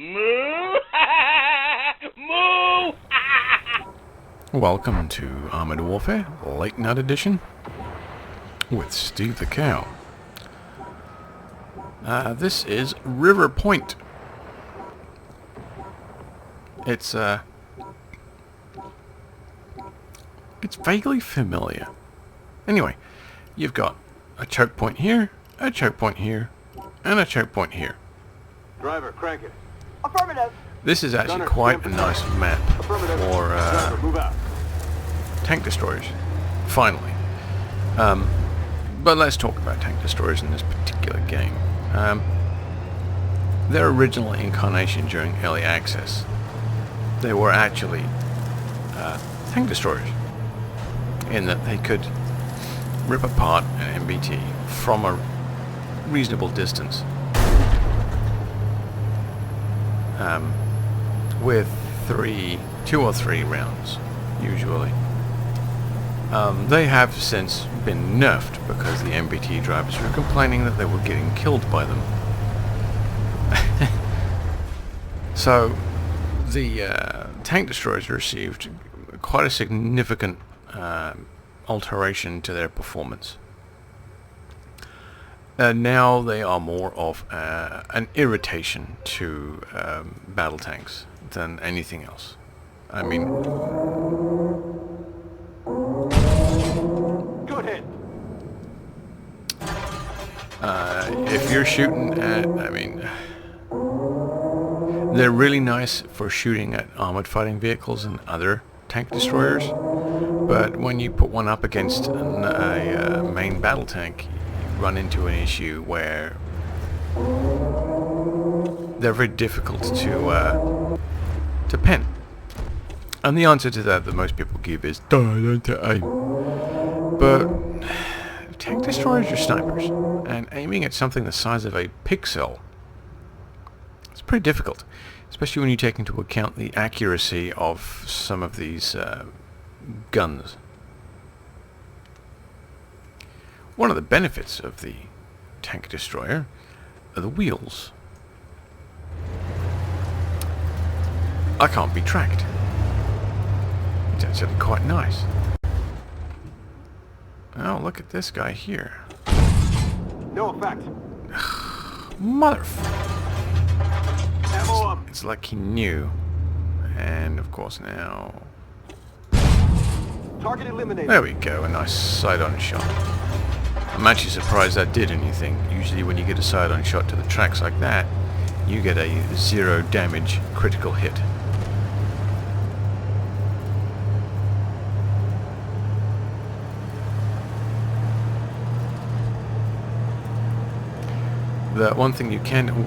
Moo! Moo! Welcome to Armored Warfare, Late Night Edition, with Steve the Cow. This is River Point. It's vaguely familiar. Anyway, you've got a choke point here, a choke point here, and a choke point here. Driver, crank it. Affirmative. This is actually quite a nice map for Driver, move out. tank destroyers, finally. But let's talk about tank destroyers in this particular game. Their original incarnation during early access, they were actually tank destroyers, in that they could rip apart an MBT from a reasonable distance with two or three rounds, usually. They have since been nerfed because the MBT drivers were complaining that they were getting killed by them. So the tank destroyers received quite a significant alteration to their performance. Now they are more of an irritation to battle tanks than anything else. I mean, Good hit. if you're shooting at, they're really nice for shooting at armored fighting vehicles and other tank destroyers, but when you put one up against a main battle tank, you run into an issue where they're very difficult to pen. And the answer to that most people give is, don't aim. But tank destroyers are snipers, and aiming at something the size of a pixel, it's pretty difficult, especially when you take into account the accuracy of some of these guns. One of the benefits of the tank destroyer are the wheels. I can't be tracked. It's actually quite nice. Oh, look at this guy here. No effect. Ammo up. It's like he knew. And of course now... Target eliminated. There we go, a nice side-on shot. I'm actually surprised that did anything. Usually when you get a side-on shot to the tracks like that, you get a 0 damage critical hit. The one thing you can... Ooh,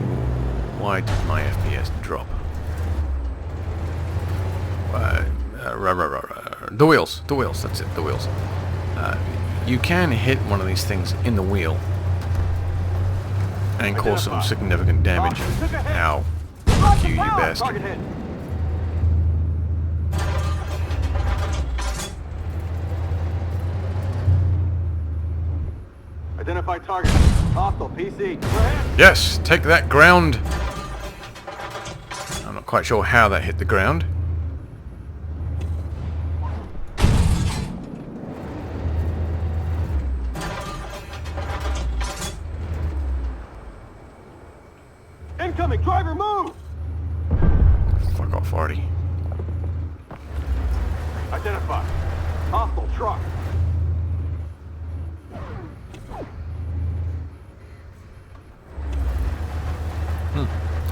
why did my FPS drop? The wheels, that's it, the wheels. You can hit one of these things in the wheel and cause some significant damage. Ow. Fuck you, you bastard. Target hit. Identify target. Hostile PC. Yes, take that, ground. I'm not quite sure how that hit the ground. Incoming. Driver, move. Fuck off, Artie. Identify. Hostile truck.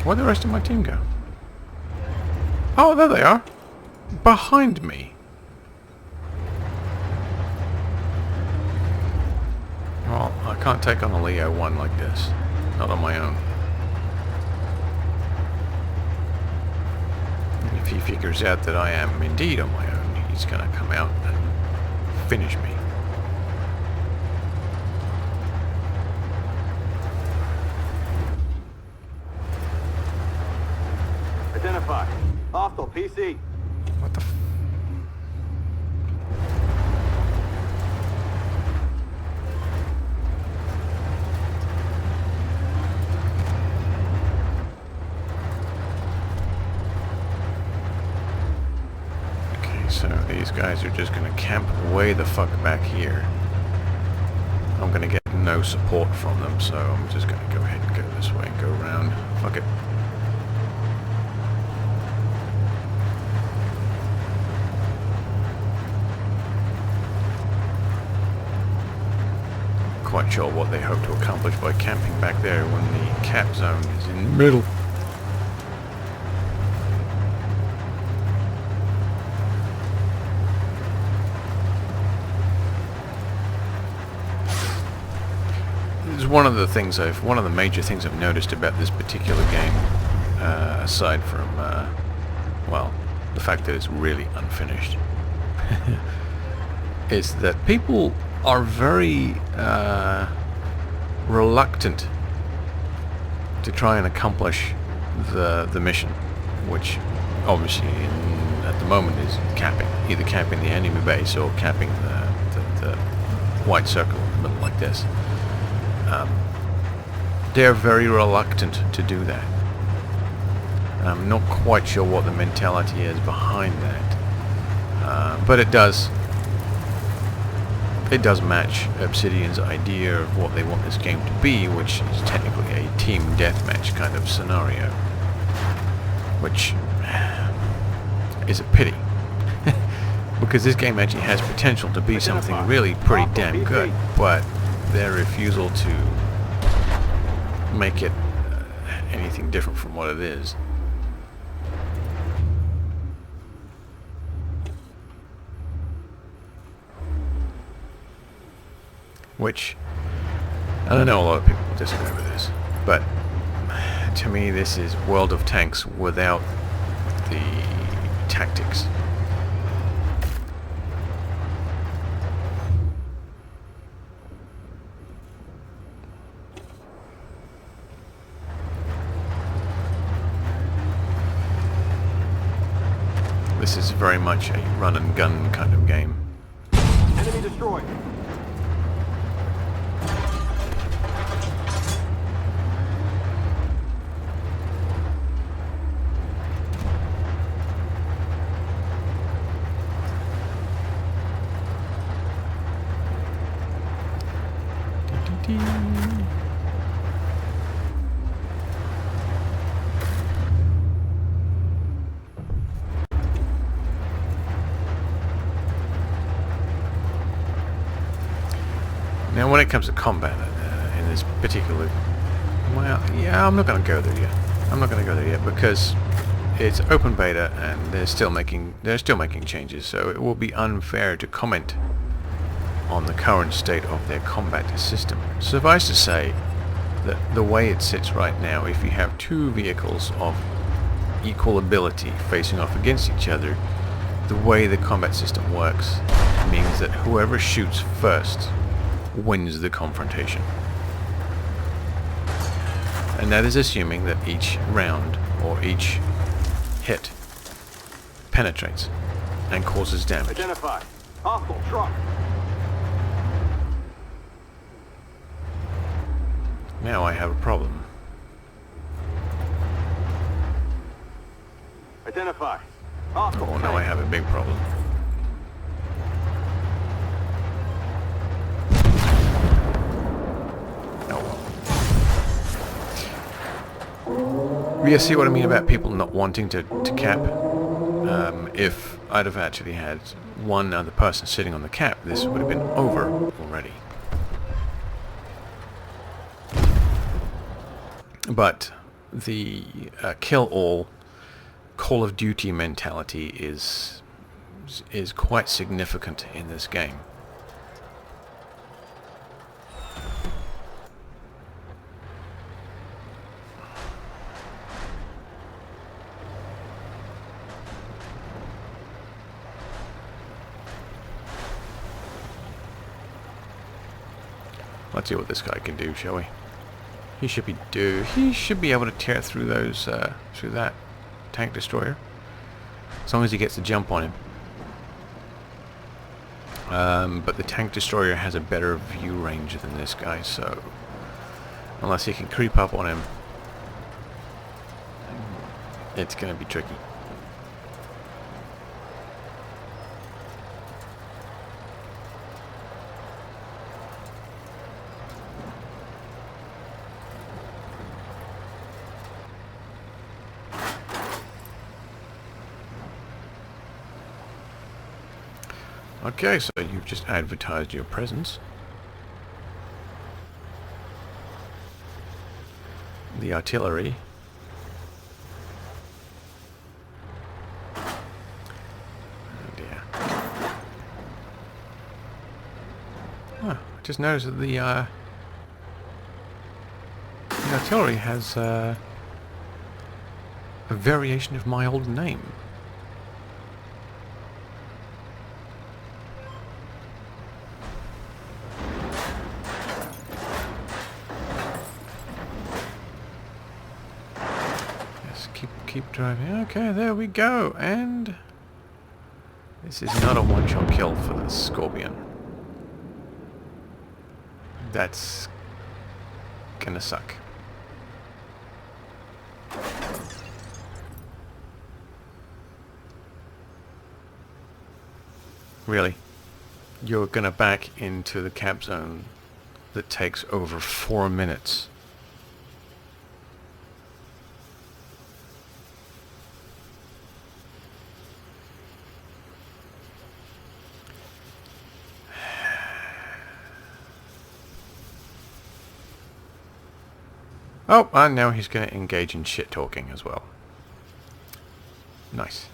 Where'd the rest of my team go? Oh, there they are. Behind me. Well, I can't take on a Leo 1 like this. Not on my own. And if he figures out that I am indeed on my own, he's gonna come out and finish me. Identify. Hostile PC. What the f... So these guys are just going to camp way the fuck back here. I'm going to get no support from them, so I'm just going to go ahead and go this way and go around. Fuck it. Quite sure what they hope to accomplish by camping back there when the cap zone is in the middle. One of the major things I've noticed about this particular game, aside from, well, the fact that it's really unfinished, is that people are very reluctant to try and accomplish the mission, which obviously at the moment is capping, either capping the enemy base or capping the white circle in the middle like this. They're very reluctant to do that. I'm not quite sure what the mentality is behind that, but it does match Obsidian's idea of what they want this game to be, which is technically a team deathmatch kind of scenario, which is a pity because this game actually has potential to be something really pretty damn good, but their refusal to make it anything different from what it is. Which, I don't know, a lot of people disagree with this, but to me this is World of Tanks without the tactics. This is very much a run and gun kind of game. Enemy destroyed. Now when it comes to combat in this particular, well, yeah, I'm not going to go there yet. I'm not going to go there yet because it's open beta and they're still making changes, so it will be unfair to comment on the current state of their combat system. Suffice to say that the way it sits right now, if you have two vehicles of equal ability facing off against each other, the way the combat system works means that whoever shoots first wins the confrontation. And that is assuming that each round or each hit penetrates and causes damage. Identify. Hostile truck. Now I have a problem. Identify. Hostile Oh, now I have a big problem. You see what I mean about people not wanting to cap? If I'd have actually had one other person sitting on the cap, this would have been over already. But the kill-all Call of Duty mentality is quite significant in this game. Let's see what this guy can do, shall we? He should be able to tear through those through that tank destroyer, as long as he gets the jump on him. But the tank destroyer has a better view range than this guy, so unless he can creep up on him, it's going to be tricky. Okay, so you've just advertised your presence. The artillery. Oh dear. Oh, I just noticed that the artillery has a variation of my old name. Yes, keep driving. Okay, there we go. And this is not a one-shot kill for the Scorpion. That's gonna suck. Really? You're gonna back into the cap zone that takes over 4 minutes. Oh, and now he's gonna engage in shit talking as well. Nice.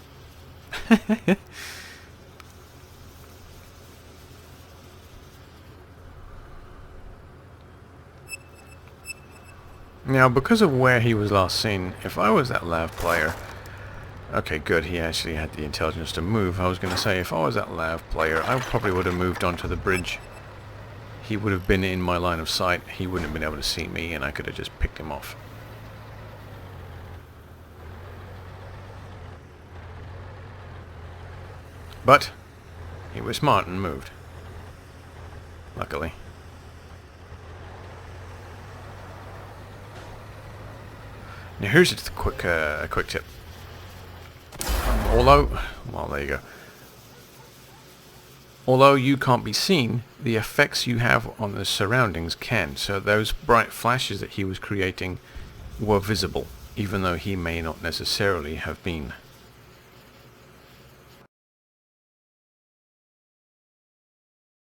Now, because of where he was last seen, if I was that LAV player... Okay, good, he actually had the intelligence to move. I was going to say, if I was that LAV player, I probably would have moved onto the bridge. He would have been in my line of sight, he wouldn't have been able to see me, and I could have just picked him off. But, he was smart and moved. Luckily. Now here's a quick tip. Although, well, there you go. Although you can't be seen, the effects you have on the surroundings can. So those bright flashes that he was creating were visible, even though he may not necessarily have been.